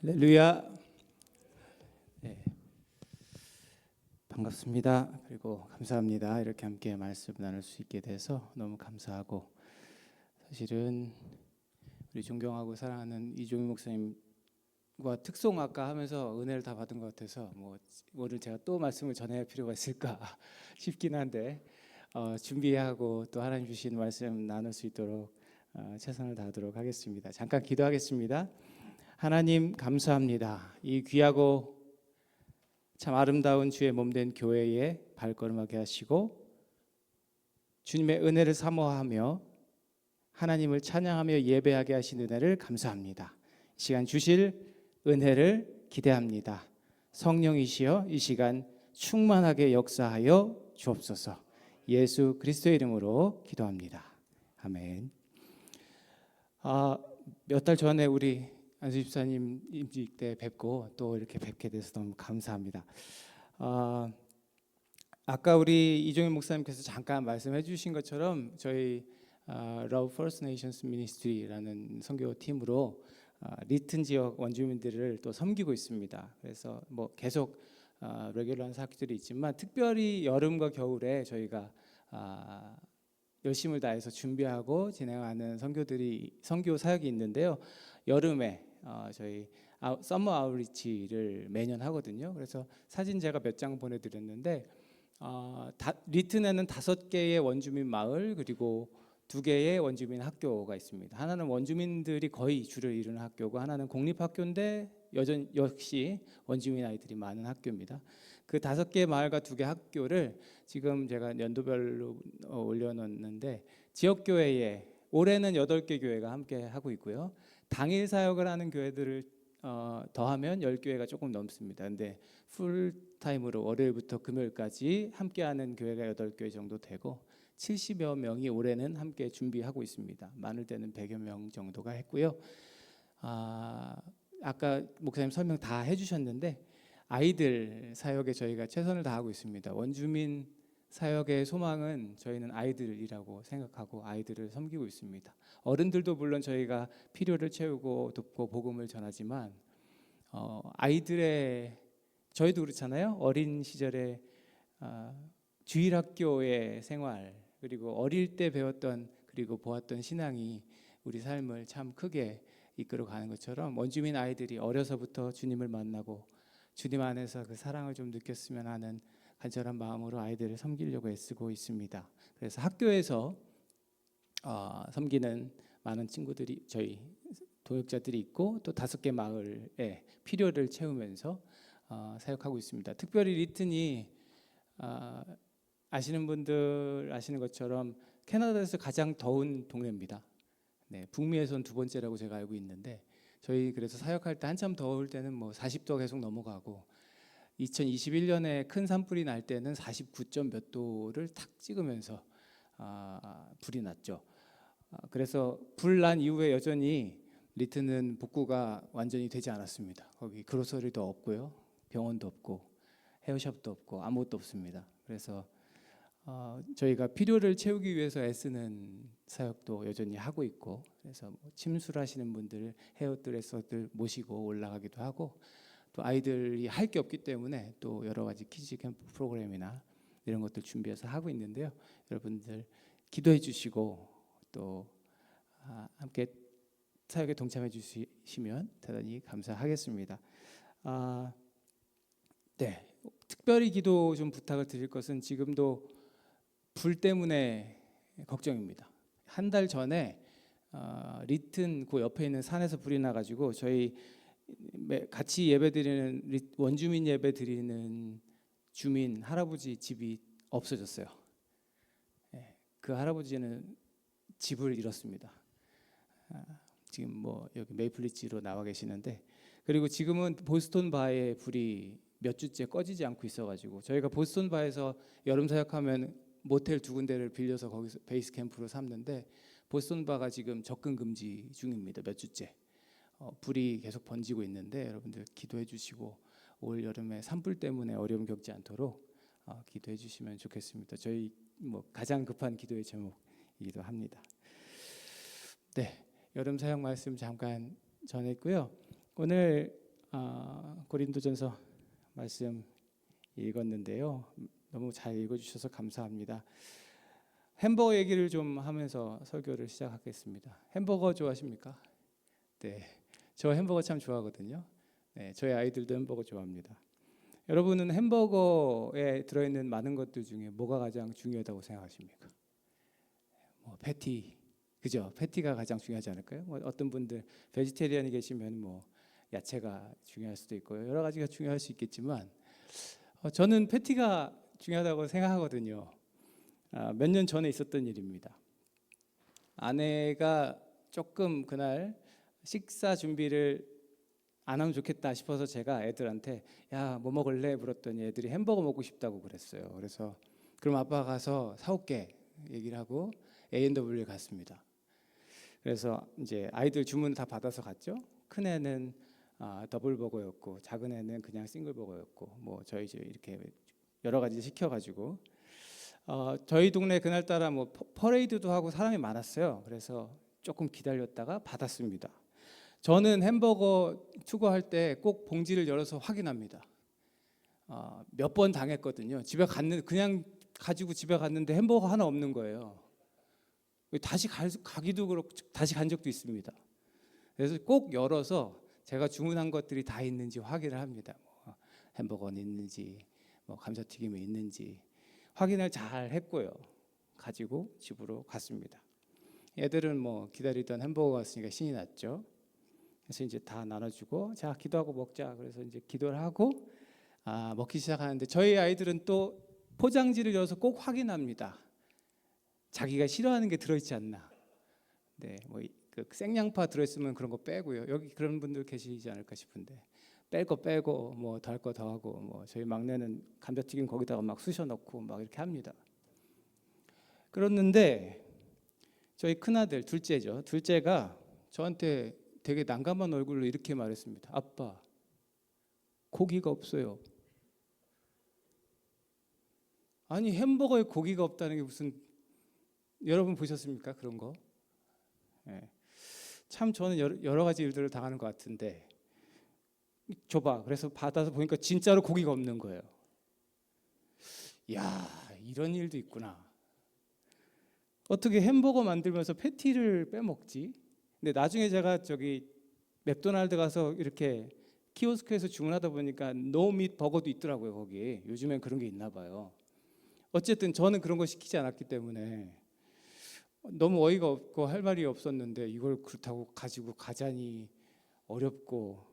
할렐루야. 네, 반갑습니다. 그리고 감사합니다. 이렇게 함께 말씀 나눌 수 있게 돼서 너무 감사하고, 사실은 우리 존경하고 사랑하는 이종희 목사님과 특송학과 하면서 은혜를 다 받은 것 같아서 오늘 제가 또 말씀을 전해야 필요가 있을까 싶긴 한데 준비하고 또 하나님 주신 말씀 나눌 수 있도록 최선을 다하도록 하겠습니다. 잠깐 기도하겠습니다. 하나님 감사합니다. 이 귀하고 참 아름다운 주의 몸된 교회에 발걸음하게 하시고 주님의 은혜를 사모하며 하나님을 찬양하며 예배하게 하신 은혜를 감사합니다. 이 시간 주실 은혜를 기대합니다. 성령이시여 이 시간 충만하게 역사하여 주옵소서. 예수 그리스도의 이름으로 기도합니다. 아멘. 몇 달 전에 우리 안수 집사님 임직 때 뵙고 또 이렇게 뵙게 돼서 너무 감사합니다. 아까 우리 이종희 목사님께서 잠깐 말씀해 주신 것처럼 저희 Love First Nations Ministry라는 선교 팀으로 리튼 지역 원주민들을 또 섬기고 있습니다. 그래서 계속 레귤러한 사역들이 있지만 특별히 여름과 겨울에 저희가 열심을 다해서 준비하고 진행하는 선교 사역이 있는데요. 여름에 저희 썸머 아웃리치를 매년 하거든요. 그래서 사진 제가 몇 장 보내드렸는데 리튼에는 5개의 원주민 마을 그리고 2개의 원주민 학교가 있습니다. 하나는 원주민들이 거의 주를 이루는 학교고 하나는 공립학교인데 역시 원주민 아이들이 많은 학교입니다. 그 5개의 마을과 2개 학교를 지금 제가 연도별로 올려놓는데 지역교회에 올해는 8개 교회가 함께 하고 있고요. 당일 사역을 하는 교회들을 더하면 10교회가 조금 넘습니다. 근데 풀타임으로 월요일부터 금요일까지 함께하는 교회가 8교회 정도 되고 70여 명이 올해는 함께 준비하고 있습니다. 많을 때는 100여 명 정도가 했고요. 아까 목사님 설명 다 해주셨는데 아이들 사역에 저희가 최선을 다하고 있습니다. 원주민 사역의 소망은 저희는 아이들이라고 생각하고 아이들을 섬기고 있습니다. 어른들도 물론 저희가 필요를 채우고 돕고 복음을 전하지만 아이들의 저희도 그렇잖아요. 어린 시절에 주일학교의 생활 그리고 어릴 때 배웠던 그리고 보았던 신앙이 우리 삶을 참 크게 이끌어가는 것처럼 원주민 아이들이 어려서부터 주님을 만나고 주님 안에서 그 사랑을 좀 느꼈으면 하는 간절한 마음으로 아이들을 섬기려고 애쓰고 있습니다. 그래서 학교에서 섬기는 많은 친구들이 저희 동역자들이 있고 또 5개 마을에 필요를 채우면서 사역하고 있습니다. 특별히 리튼이 아시는 분들 아시는 것처럼 캐나다에서 가장 더운 동네입니다. 네, 북미에서는 2번째라고 제가 알고 있는데 저희 그래서 사역할 때 한참 더울 때는 40도 계속 넘어가고 2021년에 큰 산불이 날 때는 49점 몇 도를 탁 찍으면서 불이 났죠. 그래서 불 난 이후에 여전히 리튼은 복구가 완전히 되지 않았습니다. 거기 그로서리도 없고요, 병원도 없고 헤어샵도 없고 아무것도 없습니다. 그래서 저희가 필요를 채우기 위해서 애쓰는 사역도 여전히 하고 있고 그래서 침술하시는 분들 헤어드레서들 모시고 올라가기도 하고 또 아이들이 할 게 없기 때문에 또 여러 가지 키즈 캠프 프로그램이나 이런 것들 준비해서 하고 있는데요. 여러분들 기도해 주시고 또 함께 사역에 동참해 주시면 대단히 감사하겠습니다. 네, 특별히 기도 좀 부탁을 드릴 것은 지금도 불 때문에 걱정입니다. 한 달 전에 리튼 그 옆에 있는 산에서 불이 나가지고 저희 같이 예배드리는 원주민 예배드리는 주민 할아버지 집이 없어졌어요. 그 할아버지는 집을 잃었습니다. 지금 여기 메이플리츠로 나와 계시는데 그리고 지금은 보스턴 바에 불이 몇 주째 꺼지지 않고 있어가지고 저희가 보스턴 바에서 여름 사역하면 모텔 2군데를 빌려서 거기서 베이스 캠프로 삼는데 보스턴 바가 지금 접근 금지 중입니다. 몇 주째. 불이 계속 번지고 있는데 여러분들 기도해 주시고 올 여름에 산불 때문에 어려움 겪지 않도록 기도해 주시면 좋겠습니다. 저희 가장 급한 기도의 제목이기도 합니다. 네, 여름 사역 말씀 잠깐 전했고요. 오늘 고린도전서 말씀 읽었는데요. 너무 잘 읽어주셔서 감사합니다. 햄버거 얘기를 좀 하면서 설교를 시작하겠습니다. 햄버거 좋아하십니까? 네, 저 햄버거 참 좋아하거든요. 네, 저희 아이들도 햄버거 좋아합니다. 여러분은 햄버거에 들어있는 많은 것들 중에 뭐가 가장 중요하다고 생각하십니까? 패티, 그죠? 패티가 가장 중요하지 않을까요? 어떤 분들 베지테리안이 계시면 야채가 중요할 수도 있고 여러 가지가 중요할 수 있겠지만 저는 패티가 중요하다고 생각하거든요. 몇 년 전에 있었던 일입니다. 아내가 조금 그날 식사 준비를 안 하면 좋겠다 싶어서 제가 애들한테 야, 뭐 먹을래? 물었더니 애들이 햄버거 먹고 싶다고 그랬어요. 그래서 그럼 아빠가 가서 사올게 얘기를 하고 A&W에 갔습니다. 그래서 이제 아이들 주문 다 받아서 갔죠. 큰 애는 더블버거였고 작은 애는 그냥 싱글버거였고 저희 집 이렇게 여러 가지 시켜가지고 저희 동네 그날따라 퍼레이드도 하고 사람이 많았어요. 그래서 조금 기다렸다가 받았습니다. 저는 햄버거 투고할 때 꼭 봉지를 열어서 확인합니다. 몇 번 당했거든요. 그냥 가지고 집에 갔는데 햄버거 하나 없는 거예요. 다시 가기도 그렇고 다시 간 적도 있습니다. 그래서 꼭 열어서 제가 주문한 것들이 다 있는지 확인을 합니다. 햄버거는 있는지, 감자튀김이 있는지 확인을 잘 했고요. 가지고 집으로 갔습니다. 애들은 기다리던 햄버거가 왔으니까 신이 났죠. 그래서 이제 다 나눠주고 자 기도하고 먹자. 그래서 이제 기도를 하고 먹기 시작하는데 저희 아이들은 또 포장지를 열어서 꼭 확인합니다. 자기가 싫어하는 게 들어있지 않나. 네, 그 생양파 들어있으면 그런 거 빼고요. 여기 그런 분들 계시지 않을까 싶은데 뺄 거 빼고 더 할 거 더 하고 저희 막내는 감자튀김 거기다가 막 쑤셔 넣고 막 이렇게 합니다. 그랬는데 저희 큰아들 둘째죠. 둘째가 저한테 되게 난감한 얼굴로 이렇게 말했습니다. 아빠, 고기가 없어요. 아니 햄버거에 고기가 없다는 게 무슨, 여러분 보셨습니까? 그런 거? 네. 참 저는 여러 가지 일들을 당하는 것 같은데 줘봐. 그래서 받아서 보니까 진짜로 고기가 없는 거예요. 야, 이런 일도 있구나. 어떻게 햄버거 만들면서 패티를 빼먹지? 근데 나중에 제가 저기 맥도날드 가서 이렇게 키오스크에서 주문하다 보니까 노밋 버거도 있더라고요. 거기 요즘엔 그런 게 있나 봐요. 어쨌든 저는 그런 거 시키지 않았기 때문에 너무 어이가 없고 할 말이 없었는데 이걸 그렇다고 가지고 가자니 어렵고,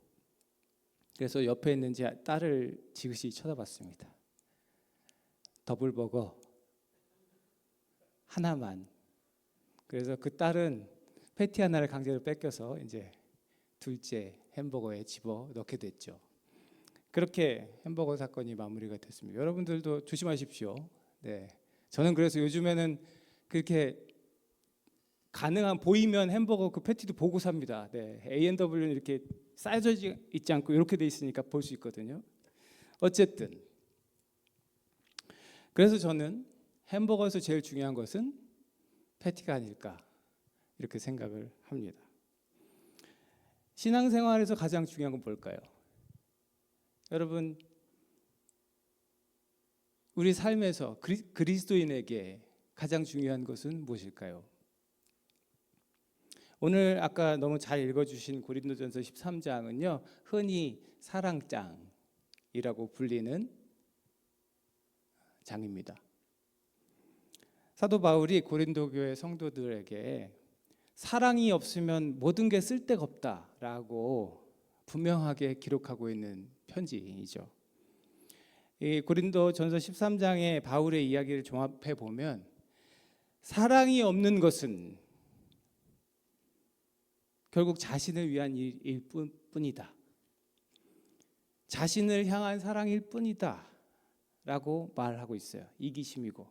그래서 옆에 있는 제 딸을 지그시 쳐다봤습니다. 더블버거 하나만. 그래서 그 딸은 패티 하나를 강제로 뺏겨서 이제 둘째 햄버거에 집어 넣게 됐죠. 그렇게 햄버거 사건이 마무리가 됐습니다. 여러분들도 조심하십시오. 네, 저는 그래서 요즘에는 그렇게 가능한 보이면 햄버거 그 패티도 보고 삽니다. 네, A&W는 이렇게 쌓여져 있지 않고 이렇게 돼 있으니까 볼 수 있거든요. 어쨌든 그래서 저는 햄버거에서 제일 중요한 것은 패티가 아닐까 이렇게 생각을 합니다. 신앙생활에서 가장 중요한 건 뭘까요? 여러분, 우리 삶에서 그리스도인에게 가장 중요한 것은 무엇일까요? 오늘 아까 너무 잘 읽어주신 고린도전서 13장은요 흔히 사랑장이라고 불리는 장입니다. 사도 바울이 고린도 교회 성도들에게 사랑이 없으면 모든 게 쓸데가 없다라고 분명하게 기록하고 있는 편지이죠. 이 고린도전서 13장의 바울의 이야기를 종합해 보면 사랑이 없는 것은 결국 자신을 위한 일일 뿐이다. 자신을 향한 사랑일 뿐이다 라고 말하고 있어요. 이기심이고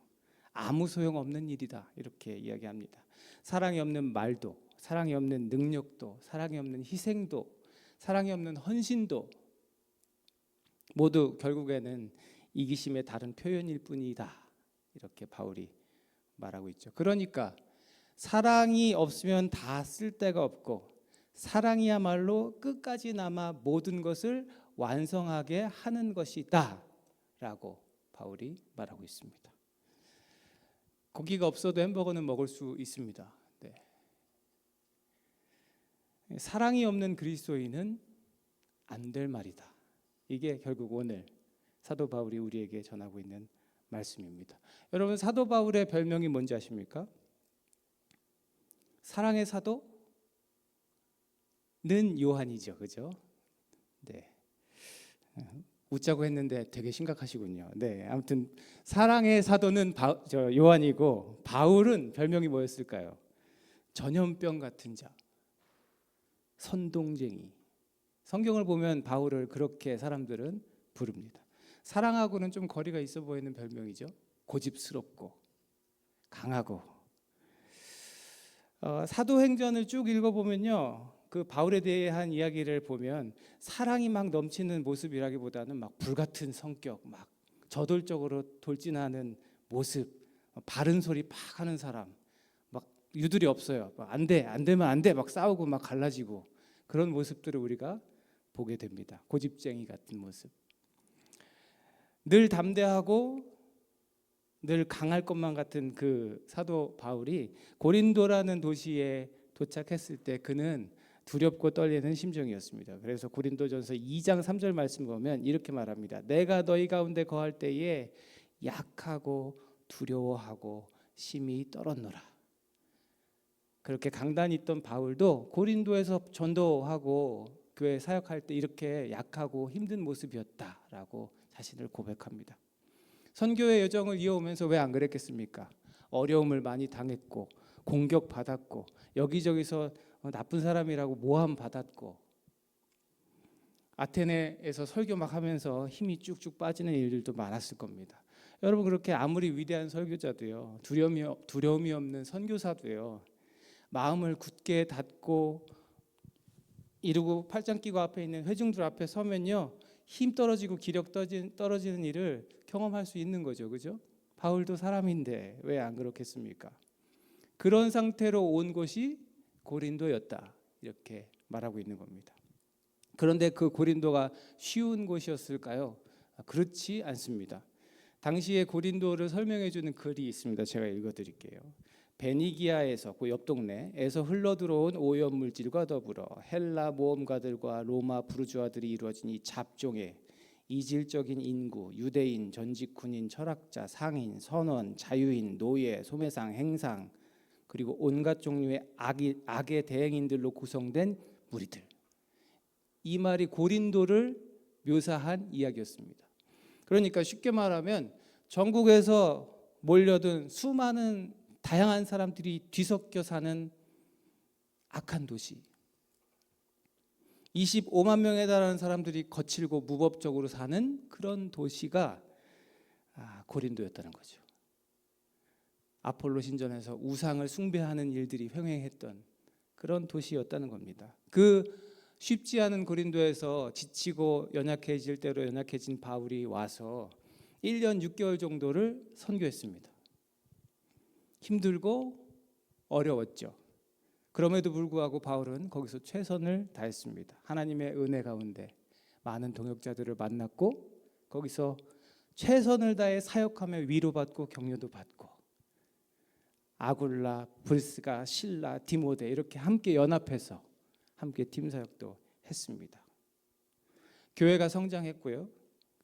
아무 소용없는 일이다 이렇게 이야기합니다. 사랑이 없는 말도, 사랑이 없는 능력도, 사랑이 없는 희생도, 사랑이 없는 헌신도 모두 결국에는 이기심의 다른 표현일 뿐이다 이렇게 바울이 말하고 있죠. 그러니까 사랑이 없으면 다 쓸데가 없고 사랑이야말로 끝까지 남아 모든 것을 완성하게 하는 것이다 라고 바울이 말하고 있습니다. 고기가 없어도 햄버거는 먹을 수 있습니다. 네. 사랑이 없는 그리스도인은 안 될 말이다. 이게 결국 오늘 사도 바울이 우리에게 전하고 있는 말씀입니다. 여러분, 사도 바울의 별명이 뭔지 아십니까? 사랑의 사도는 요한이죠, 그죠? 네. 웃자고 했는데 되게 심각하시군요. 네, 아무튼 사랑의 사도는 요한이고, 바울은 별명이 뭐였을까요? 전염병 같은 자, 선동쟁이. 성경을 보면 바울을 그렇게 사람들은 부릅니다. 사랑하고는 좀 거리가 있어 보이는 별명이죠. 고집스럽고 강하고. 사도행전을 쭉 읽어보면요, 그 바울에 대한 이야기를 보면 사랑이 막 넘치는 모습이라기보다는 막 불같은 성격, 막 저돌적으로 돌진하는 모습, 바른 소리 팍 하는 사람, 막 유들이 없어요. 안 돼, 안 되면 안 돼, 막 싸우고 막 갈라지고, 그런 모습들을 우리가 보게 됩니다. 고집쟁이 같은 모습. 늘 담대하고 늘 강할 것만 같은 그 사도 바울이 고린도라는 도시에 도착했을 때 그는 두렵고 떨리는 심정이었습니다. 그래서 고린도전서 2장 3절 말씀 보면 이렇게 말합니다. 내가 너희 가운데 거할 때에 약하고 두려워하고 심히 떨었노라. 그렇게 강단이 있던 바울도 고린도에서 전도하고 교회 사역할 때 이렇게 약하고 힘든 모습이었다라고 자신을 고백합니다. 선교의 여정을 이어오면서 왜 안 그랬겠습니까? 어려움을 많이 당했고 공격받았고 여기저기서 나쁜 사람이라고 모함받았고 아테네에서 설교 막 하면서 힘이 쭉쭉 빠지는 일들도 많았을 겁니다. 여러분, 그렇게 아무리 위대한 설교자도요, 두려움이 없는 선교사도요, 마음을 굳게 닫고 이루고 팔짱 끼고 앞에 있는 회중들 앞에 서면요, 힘 떨어지고 기력 떨어지는 일을 경험할 수 있는 거죠, 그죠? 바울도 사람인데 왜 안 그렇겠습니까? 그런 상태로 온 곳이 고린도였다, 이렇게 말하고 있는 겁니다. 그런데 그 고린도가 쉬운 곳이었을까요? 그렇지 않습니다. 당시에 고린도를 설명해 주는 글이 있습니다. 제가 읽어드릴게요. 베니기아에서, 그 옆 동네에서 흘러들어온 오염물질과 더불어 헬라 모험가들과 로마 부르주아들이 이루어진 이 잡종의 이질적인 인구, 유대인, 전직 군인, 철학자, 상인, 선원, 자유인, 노예, 소매상, 행상, 그리고 온갖 종류의 악의 대행인들로 구성된 무리들. 이 말이 고린도를 묘사한 이야기였습니다. 그러니까 쉽게 말하면 전국에서 몰려든 수많은 다양한 사람들이 뒤섞여 사는 악한 도시, 25만 명에 달하는 사람들이 거칠고 무법적으로 사는 그런 도시가 고린도였다는 거죠. 아폴로 신전에서 우상을 숭배하는 일들이 횡행했던 그런 도시였다는 겁니다. 그 쉽지 않은 고린도에서 지치고 연약해질 대로 연약해진 바울이 와서 1년 6개월 정도를 선교했습니다. 힘들고 어려웠죠. 그럼에도 불구하고 바울은 거기서 최선을 다했습니다. 하나님의 은혜 가운데 많은 동역자들을 만났고 거기서 최선을 다해 사역하며 위로받고 격려도 받고 아굴라, 브리스가, 실라, 디모데 이렇게 함께 연합해서 함께 팀 사역도 했습니다. 교회가 성장했고요.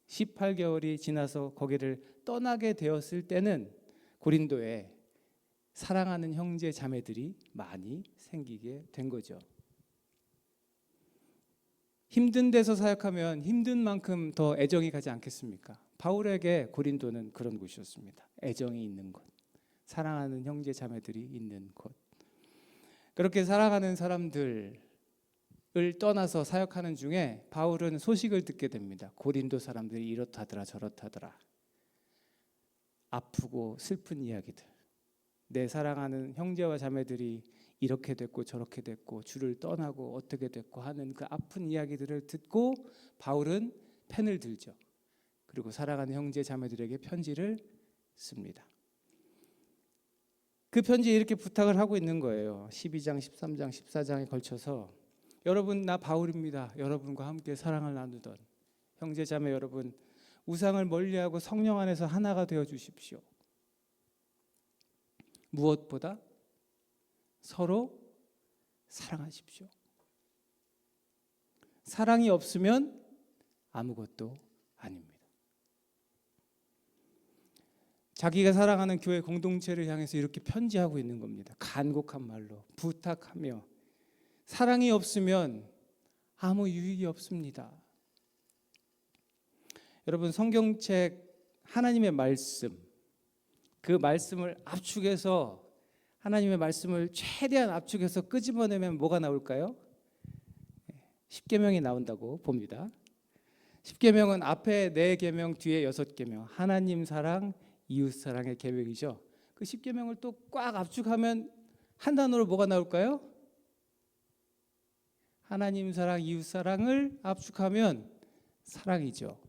18개월이 지나서 거기를 떠나게 되었을 때는 고린도에 사랑하는 형제 자매들이 많이 생기게 된 거죠. 힘든 데서 사역하면 힘든 만큼 더 애정이 가지 않겠습니까? 바울에게 고린도는 그런 곳이었습니다. 애정이 있는 곳, 사랑하는 형제 자매들이 있는 곳. 그렇게 사랑하는 사람들을 떠나서 사역하는 중에 바울은 소식을 듣게 됩니다. 고린도 사람들이 이렇다더라 저렇다더라. 아프고 슬픈 이야기들. 내 사랑하는 형제와 자매들이 이렇게 됐고 저렇게 됐고 주를 떠나고 어떻게 됐고 하는 그 아픈 이야기들을 듣고 바울은 펜을 들죠. 그리고 사랑하는 형제 자매들에게 편지를 씁니다. 그 편지에 이렇게 부탁을 하고 있는 거예요. 12장, 13장, 14장에 걸쳐서 여러분, 나 바울입니다. 여러분과 함께 사랑을 나누던 형제자매 여러분, 우상을 멀리하고 성령 안에서 하나가 되어 주십시오. 무엇보다 서로 사랑하십시오. 사랑이 없으면 아무것도 아닙니다. 자기가 사랑하는 교회 공동체를 향해서 이렇게 편지하고 있는 겁니다. 간곡한 말로 부탁하며, 사랑이 없으면 아무 유익이 없습니다. 여러분, 성경책 하나님의 말씀, 그 말씀을 압축해서, 하나님의 말씀을 최대한 압축해서 끄집어내면 뭐가 나올까요? 십계명이 나온다고 봅니다. 십계명은 앞에 4계명, 뒤에 6계명, 하나님 사랑, 이웃 사랑의 계명이죠. 그 십계명을 또 꽉 압축하면 한 단어로 뭐가 나올까요? 하나님 사랑, 이웃 사랑을 압축하면 사랑이죠.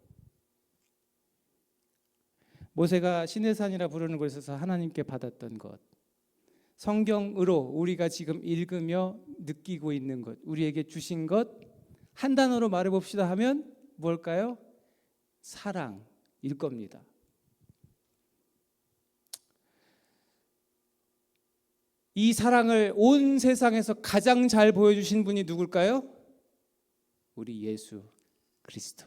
모세가 시내산이라 부르는 곳에서 하나님께 받았던 것, 성경으로 우리가 지금 읽으며 느끼고 있는 것, 우리에게 주신 것, 한 단어로 말해봅시다 하면 뭘까요? 사랑일 겁니다. 이 사랑을 온 세상에서 가장 잘 보여주신 분이 누굴까요? 우리 예수 그리스도,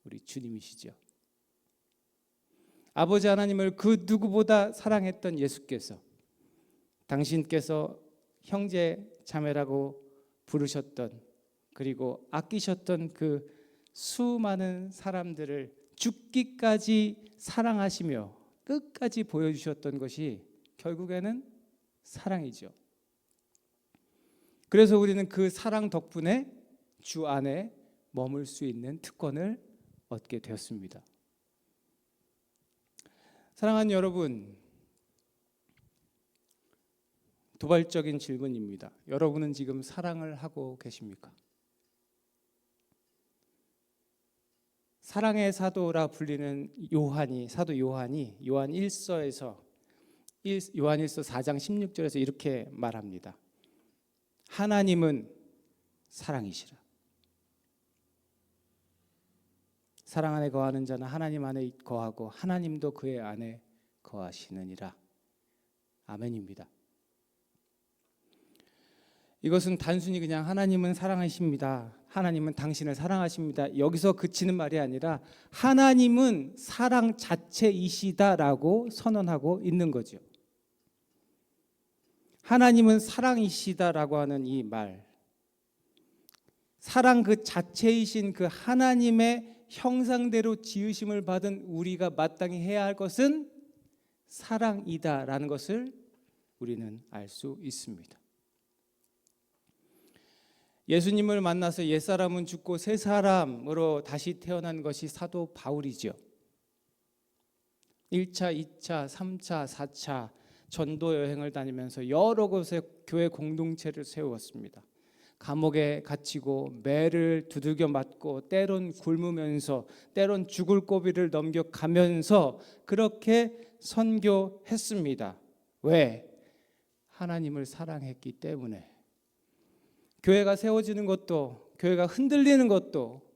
우리 주님이시죠. 아버지 하나님을 그 누구보다 사랑했던 예수께서, 당신께서 형제 자매라고 부르셨던, 그리고 아끼셨던 그 수많은 사람들을 죽기까지 사랑하시며 끝까지 보여주셨던 것이 결국에는 사랑이죠. 그래서 우리는 그 사랑 덕분에 주 안에 머물 수 있는 특권을 얻게 되었습니다. 사랑하는 여러분, 도발적인 질문입니다. 여러분은 지금 사랑을 하고 계십니까? 사랑의 사도라 불리는 사도 요한이 요한 1서에서 요한일서 4장 16절에서 이렇게 말합니다. 하나님은 사랑이시라. 사랑 안에 거하는 자는 하나님 안에 거하고 하나님도 그의 안에 거하시느니라. 아멘입니다. 이것은 단순히 그냥 하나님은 사랑하십니다, 하나님은 당신을 사랑하십니다, 여기서 그치는 말이 아니라 하나님은 사랑 자체이시다라고 선언하고 있는 거죠. 하나님은 사랑이시다라고 하는 이 말, 사랑 그 자체이신 그 하나님의 형상대로 지으심을 받은 우리가 마땅히 해야 할 것은 사랑이다라는 것을 우리는 알 수 있습니다. 예수님을 만나서 옛사람은 죽고 새 사람으로 다시 태어난 것이 사도 바울이죠. 1차, 2차, 3차, 4차 전도 여행을 다니면서 여러 곳에 교회 공동체를 세웠습니다. 감옥에 갇히고 매를 두들겨 맞고 때론 굶으면서 때론 죽을 고비를 넘겨가면서 그렇게 선교했습니다. 왜? 하나님을 사랑했기 때문에. 교회가 세워지는 것도, 교회가 흔들리는 것도,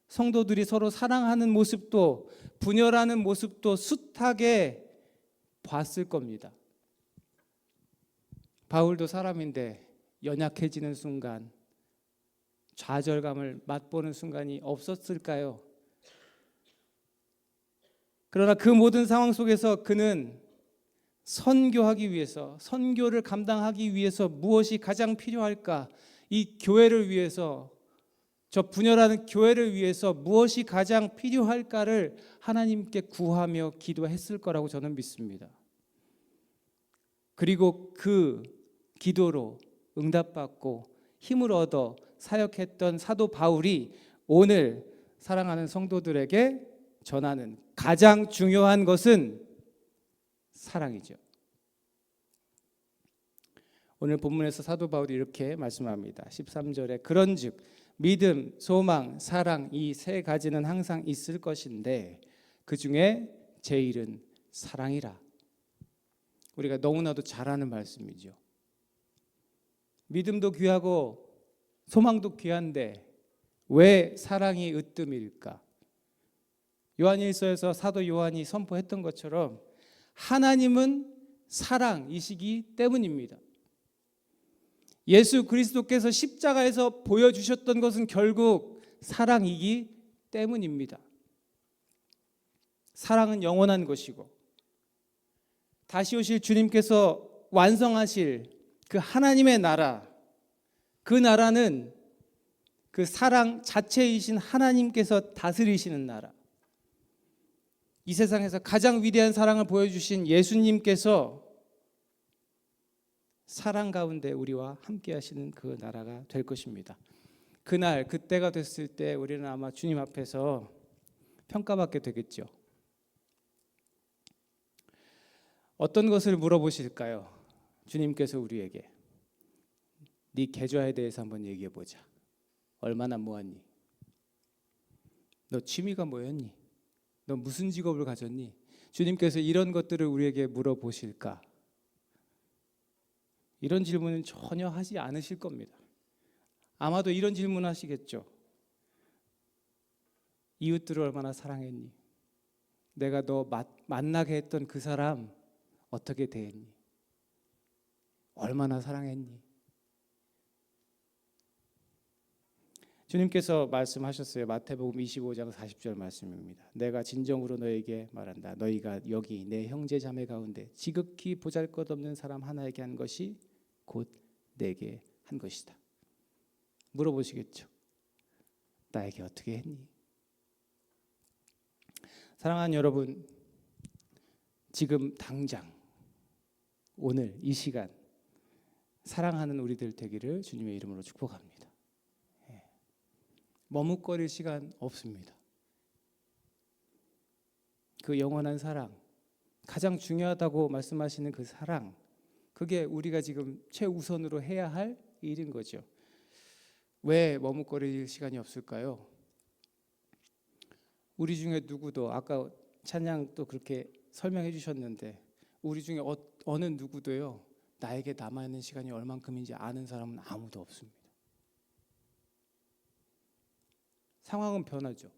성도들이 서로 사랑하는 모습도, 분열하는 모습도 숱하게 봤을 겁니다. 바울도 사람인데 연약해지는 순간, 좌절감을 맛보는 순간이 없었을까요? 그러나 그 모든 상황 속에서 그는 선교하기 위해서, 선교를 감당하기 위해서 무엇이 가장 필요할까? 이 교회를 위해서, 저 분열하는 교회를 위해서 무엇이 가장 필요할까를 하나님께 구하며 기도했을 거라고 저는 믿습니다. 그리고 그 기도로 응답받고 힘을 얻어 사역했던 사도 바울이 오늘 사랑하는 성도들에게 전하는 가장 중요한 것은 사랑이죠. 오늘 본문에서 사도 바울이 이렇게 말씀합니다. 13절에 그런즉 믿음, 소망, 사랑 이 세 가지는 항상 있을 것인데 그 중에 제일은 사랑이라. 우리가 너무나도 잘 아는 말씀이죠. 믿음도 귀하고 소망도 귀한데 왜 사랑이 으뜸일까? 요한일서에서 사도 요한이 선포했던 것처럼 하나님은 사랑이시기 때문입니다. 예수 그리스도께서 십자가에서 보여주셨던 것은 결국 사랑이기 때문입니다. 사랑은 영원한 것이고 다시 오실 주님께서 완성하실 그 하나님의 나라, 그 나라는 그 사랑 자체이신 하나님께서 다스리시는 나라. 이 세상에서 가장 위대한 사랑을 보여주신 예수님께서 사랑 가운데 우리와 함께 하시는 그 나라가 될 것입니다. 그날 그때가 됐을 때 우리는 아마 주님 앞에서 평가받게 되겠죠. 어떤 것을 물어보실까요? 주님께서 우리에게 네 계좌에 대해서 한번 얘기해 보자. 얼마나 모았니? 너 취미가 뭐였니? 너 무슨 직업을 가졌니? 주님께서 이런 것들을 우리에게 물어보실까? 이런 질문은 전혀 하지 않으실 겁니다. 아마도 이런 질문 하시겠죠. 이웃들을 얼마나 사랑했니? 내가 너 만나게 했던 그 사람 어떻게 대했니? 얼마나 사랑했니? 주님께서 말씀하셨어요. 마태복음 25장 40절 말씀입니다. 내가 진정으로 너에게 말한다. 너희가 여기 내 형제 자매 가운데 지극히 보잘것없는 사람 하나에게 한 것이 곧 내게 한 것이다. 물어보시겠죠. 나에게 어떻게 했니? 사랑하는 여러분, 지금 당장 오늘 이 시간 사랑하는 우리들 되기를 주님의 이름으로 축복합니다. 머뭇거릴 시간 없습니다. 그 영원한 사랑, 가장 중요하다고 말씀하시는 그 사랑, 그게 우리가 지금 최우선으로 해야 할 일인 거죠. 왜 머뭇거릴 시간이 없을까요? 우리 중에 누구도 아까 찬양 또 그렇게 설명해 주셨는데 우리 중에 어느 누구도요 나에게 남아있는 시간이 얼만큼인지 아는 사람은 아무도 없습니다. 상황은 변하죠.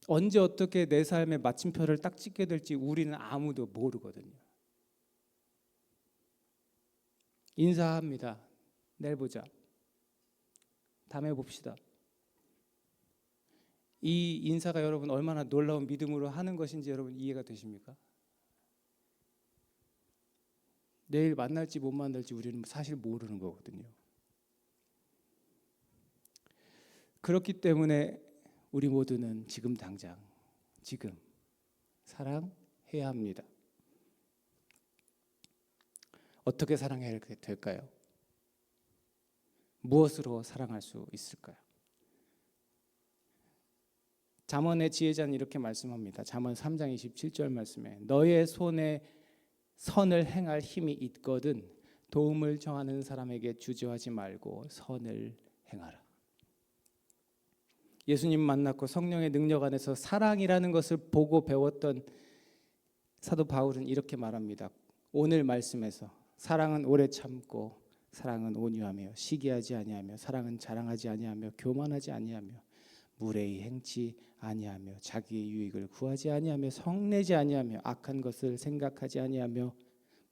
언제 어떻게 내 삶의 마침표를 딱 찍게 될지 우리는 아무도 모르거든요. 인사합니다. 내일 보자. 다음에 봅시다. 이 인사가 여러분 얼마나 놀라운 믿음으로 하는 것인지 여러분 이해가 되십니까? 내일 만날지 못 만날지 우리는 사실 모르는 거거든요. 그렇기 때문에 우리 모두는 지금 당장 지금 사랑해야 합니다. 어떻게 사랑해야 될까요? 무엇으로 사랑할 수 있을까요? 잠언의 지혜자는 이렇게 말씀합니다. 잠언 3장 27절 말씀에 너의 손에 선을 행할 힘이 있거든 도움을 청하는 사람에게 주저하지 말고 선을 행하라. 예수님 만났고 성령의 능력 안에서 사랑이라는 것을 보고 배웠던 사도 바울은 이렇게 말합니다. 오늘 말씀에서 사랑은 오래 참고 사랑은 온유하며 시기하지 아니하며 사랑은 자랑하지 아니하며 교만하지 아니하며 무례히 행치 아니하며 자기의 유익을 구하지 아니하며 성내지 아니하며 악한 것을 생각하지 아니하며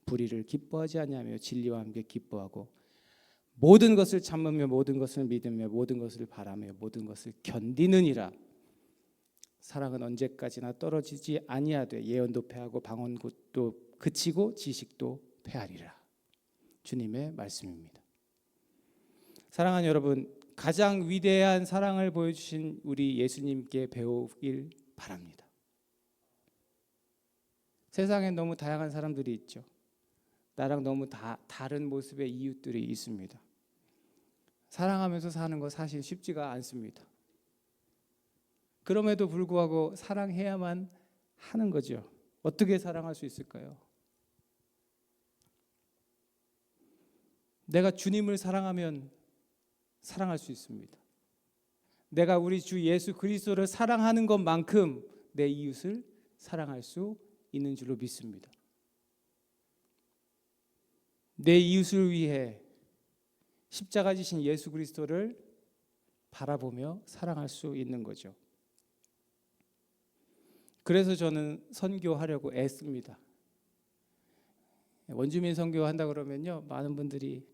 불의를 기뻐하지 아니하며 진리와 함께 기뻐하고 모든 것을 참으며 모든 것을 믿으며 모든 것을 바라며 모든 것을 견디느니라. 사랑은 언제까지나 떨어지지 아니하되 예언도 패하고 방언도 그치고 지식도 패하리라. 주님의 말씀입니다. 사랑하는 여러분, 가장 위대한 사랑을 보여주신 우리 예수님께 배우길 바랍니다. 세상에 너무 다양한 사람들이 있죠. 나랑 너무 다른 모습의 이웃들이 있습니다. 사랑하면서 사는 거 사실 쉽지가 않습니다. 그럼에도 불구하고 사랑해야만 하는 거죠. 어떻게 사랑할 수 있을까요? 내가 주님을 사랑하면 사랑할 수 있습니다. 내가 우리 주 예수 그리스도를 사랑하는 것만큼 내 이웃을 사랑할 수 있는 줄로 믿습니다. 내 이웃을 위해 십자가 지신 예수 그리스도를 바라보며 사랑할 수 있는 거죠. 그래서 저는 선교하려고 애씁니다. 원주민 선교한다 그러면요, 많은 분들이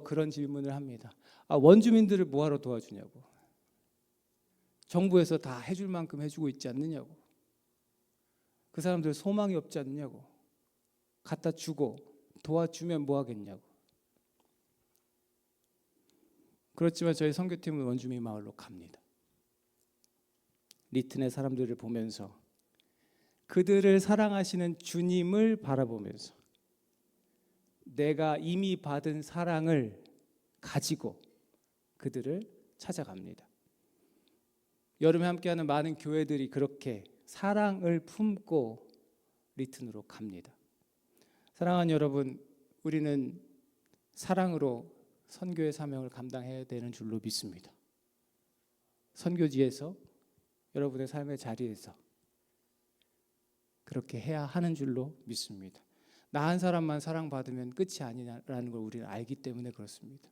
그런 질문을 합니다. 원주민들을 뭐하러 도와주냐고. 정부에서 다 해줄 만큼 해주고 있지 않느냐고. 그 사람들 소망이 없지 않느냐고. 갖다 주고 도와주면 뭐 하겠냐고. 그렇지만 저희 선교팀은 원주민 마을로 갑니다. 리튼의 사람들을 보면서 그들을 사랑하시는 주님을 바라보면서 내가 이미 받은 사랑을 가지고 그들을 찾아갑니다. 여름에 함께하는 많은 교회들이 그렇게 사랑을 품고 리튼으로 갑니다. 사랑하는 여러분, 우리는 사랑으로 선교의 사명을 감당해야 되는 줄로 믿습니다. 선교지에서, 여러분의 삶의 자리에서 그렇게 해야 하는 줄로 믿습니다. 나 한 사람만 사랑받으면 끝이 아니라는 걸 우리는 알기 때문에 그렇습니다.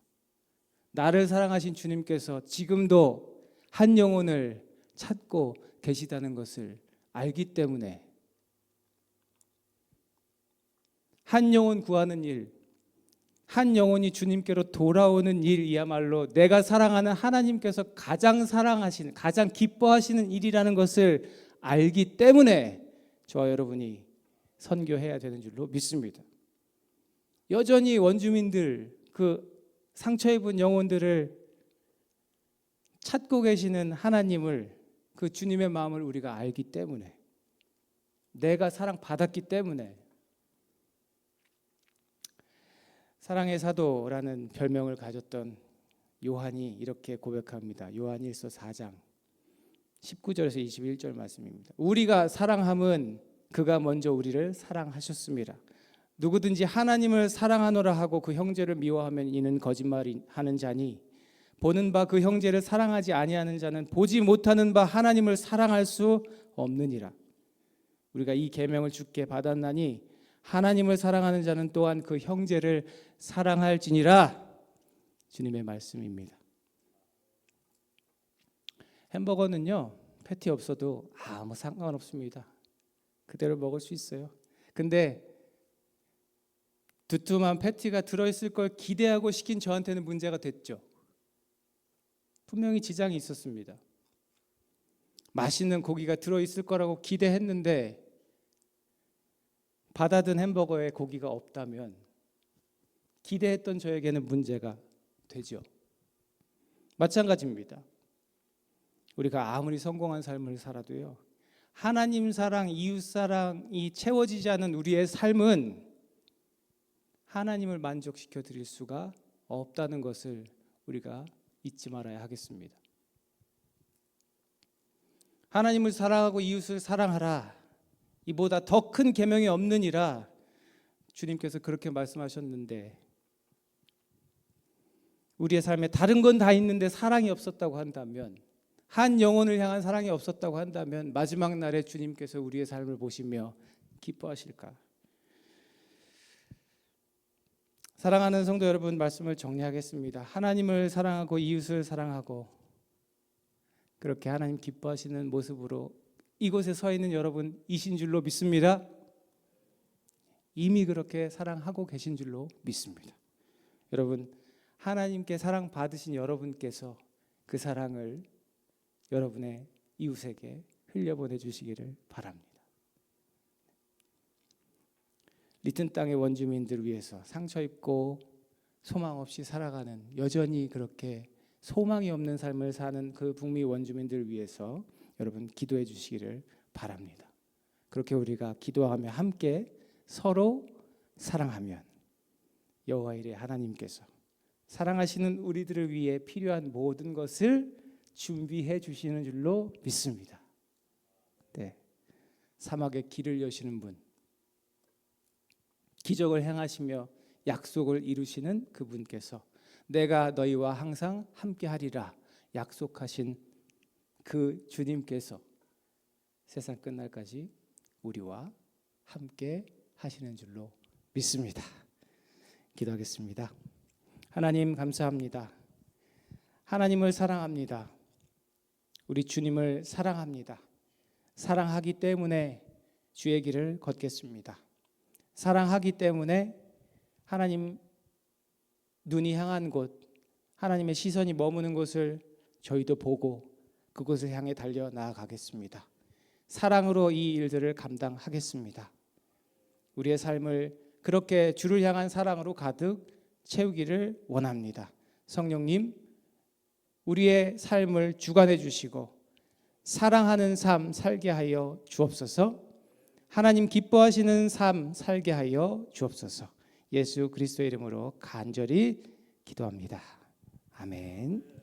나를 사랑하신 주님께서 지금도 한 영혼을 찾고 계시다는 것을 알기 때문에 한 영혼 구하는 일, 한 영혼이 주님께로 돌아오는 일이야말로 내가 사랑하는 하나님께서 가장 사랑하시는, 가장 기뻐하시는 일이라는 것을 알기 때문에 저와 여러분이 선교해야 되는 줄로 믿습니다. 여전히 원주민들, 그 상처 입은 영혼들을 찾고 계시는 하나님을, 그 주님의 마음을 우리가 알기 때문에, 내가 사랑받았기 때문에 사랑의 사도라는 별명을 가졌던 요한이 이렇게 고백합니다. 요한 1서 4장 19절에서 21절 말씀입니다. 우리가 사랑함은 그가 먼저 우리를 사랑하셨습니다. 누구든지 하나님을 사랑하노라 하고 그 형제를 미워하면 이는 거짓말하는 자니 보는 바 그 형제를 사랑하지 아니하는 자는 보지 못하는 바 하나님을 사랑할 수 없느니라. 우리가 이 계명을 주께 받았나니 하나님을 사랑하는 자는 또한 그 형제를 사랑할지니라. 주님의 말씀입니다. 햄버거는요, 패티 없어도 아무 상관없습니다. 그대로 먹을 수 있어요. 근데 두툼한 패티가 들어있을 걸 기대하고 시킨 저한테는 문제가 됐죠. 분명히 지장이 있었습니다. 맛있는 고기가 들어있을 거라고 기대했는데 받아든 햄버거에 고기가 없다면 기대했던 저에게는 문제가 되죠. 마찬가지입니다. 우리가 아무리 성공한 삶을 살아도요, 하나님 사랑, 이웃 사랑이 채워지지 않은 우리의 삶은 하나님을 만족시켜 드릴 수가 없다는 것을 우리가 잊지 말아야 하겠습니다. 하나님을 사랑하고 이웃을 사랑하라. 이보다 더 큰 계명이 없느니라. 주님께서 그렇게 말씀하셨는데 우리의 삶에 다른 건 다 있는데 사랑이 없었다고 한다면, 한 영혼을 향한 사랑이 없었다고 한다면 마지막 날에 주님께서 우리의 삶을 보시며 기뻐하실까? 사랑하는 성도 여러분, 말씀을 정리하겠습니다. 하나님을 사랑하고 이웃을 사랑하고 그렇게 하나님 기뻐하시는 모습으로 이곳에 서 있는 여러분이신 줄로 믿습니다. 이미 그렇게 사랑하고 계신 줄로 믿습니다. 여러분, 하나님께 사랑받으신 여러분께서 그 사랑을 여러분의 이웃에게 흘려보내 주시기를 바랍니다. 리튼 땅의 원주민들 위해서 상처 입고 소망 없이 살아가는, 여전히 그렇게 소망이 없는 삶을 사는 그 북미 원주민들 위해서 여러분 기도해 주시기를 바랍니다. 그렇게 우리가 기도하며 함께 서로 사랑하면 여호와 일의 하나님께서 사랑하시는 우리들을 위해 필요한 모든 것을 준비해 주시는 줄로 믿습니다. 네, 사막의 길을 여시는 분, 기적을 행하시며 약속을 이루시는 그분께서 내가 너희와 항상 함께하리라 약속하신 그 주님께서 세상 끝날까지 우리와 함께 하시는 줄로 믿습니다. 기도하겠습니다. 하나님 감사합니다. 하나님을 사랑합니다. 우리 주님을 사랑합니다. 사랑하기 때문에 주의 길을 걷겠습니다. 사랑하기 때문에 하나님 눈이 향한 곳, 하나님의 시선이 머무는 곳을 저희도 보고 그곳을 향해 달려 나아가겠습니다. 사랑으로 이 일들을 감당하겠습니다. 우리의 삶을 그렇게 주를 향한 사랑으로 가득 채우기를 원합니다. 성령님, 우리의 삶을 주관해 주시고 사랑하는 삶 살게 하여 주옵소서. 하나님 기뻐하시는 삶 살게 하여 주옵소서. 예수 그리스도의 이름으로 간절히 기도합니다. 아멘.